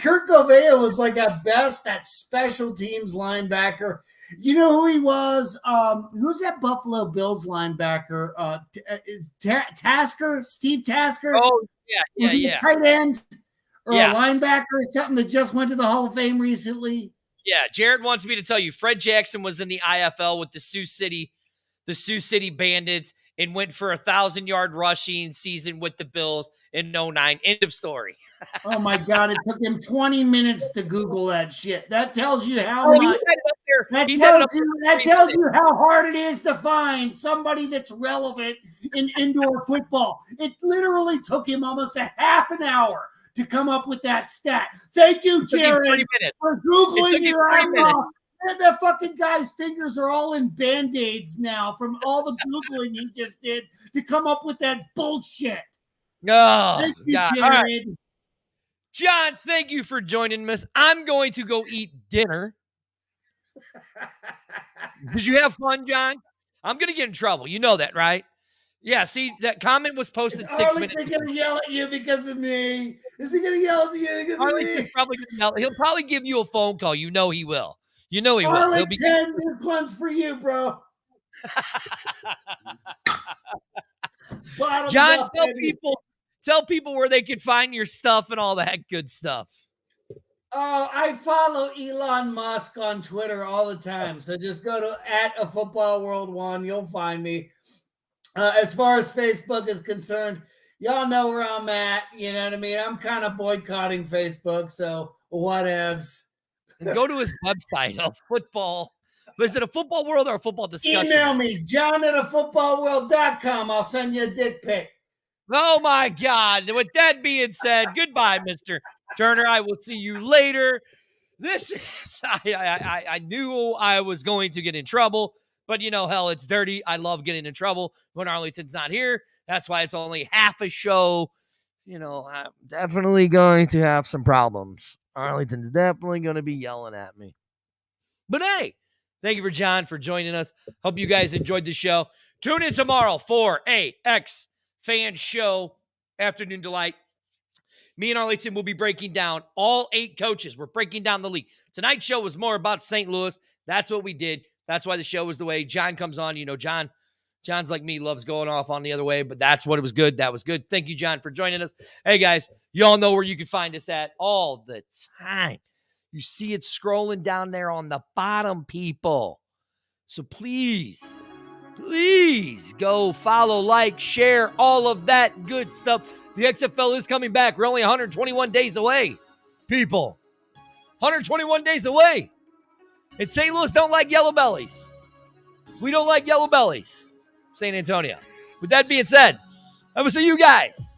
Kurt Govea was like at best that special teams linebacker. You know who he was? Who's that Buffalo Bills linebacker? Tasker? Steve Tasker? Oh, Was he a tight end or Yes. a linebacker or something that just went to the Hall of Fame recently? Yeah, Jared wants me to tell you, Fred Jackson was in the IFL with the Sioux City Bandits, and went for 1,000-yard rushing season with the Bills in 09. End of story. Oh my God! It took him 20 minutes to Google that shit. That tells you how much. That tells you how hard it is to find somebody that's relevant in indoor football. It literally took him almost a half an hour to come up with that stat. Thank you, Jared, for Googling your ass off. That fucking guy's fingers are all in Band-Aids now from all the Googling he just did to come up with that bullshit. Oh, Thank you, God. Jared. All right. John, thank you for joining us. I'm going to go eat dinner. Did you have fun, John? I'm going to get in trouble. You know that, right? Yeah, see, that comment was posted 6 minutes ago. Is he going to yell at you because of me? Is he going to yell at you because of me? He'll probably give you a phone call. You know he will. You know he will. He'll be 10 big ones for you, bro. John, tell people where they can find your stuff and all that good stuff. Oh, I follow Elon Musk on Twitter all the time. So just go to @AFootballWorld1. You'll find me. As far as Facebook is concerned, y'all know where I'm at. You know what I mean? I'm kind of boycotting Facebook, so whatevs. And go to his website of football. Was it a Football World or a Football Discussion? Email me, john@afootballworld.com. I'll send you a dick pic. Oh, my God. With that being said, goodbye, Mr. Turner. I will see you later. This is, I knew I was going to get in trouble, but hell, it's dirty. I love getting in trouble when Arlington's not here. That's why it's only half a show. I'm definitely going to have some problems. Arlington's definitely going to be yelling at me. But hey, thank you John for joining us. Hope you guys enjoyed the show. Tune in tomorrow for a X Fan Show Afternoon Delight. Me and Arlington will be breaking down all 8 coaches. We're breaking down the league. Tonight's show was more about St. Louis. That's what we did. That's why the show was the way. John comes on. John's like me, loves going off on the other way, but that's what it was good. That was good. Thank you, John, for joining us. Hey, guys, you all know where you can find us at all the time. You see it scrolling down there on the bottom, people. So please go follow, like, share, all of that good stuff. The XFL is coming back. We're only 121 days away, people. 121 days away. And St. Louis don't like yellow bellies. We don't like yellow bellies. San Antonio. With that being said, I will see you guys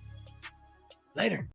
later.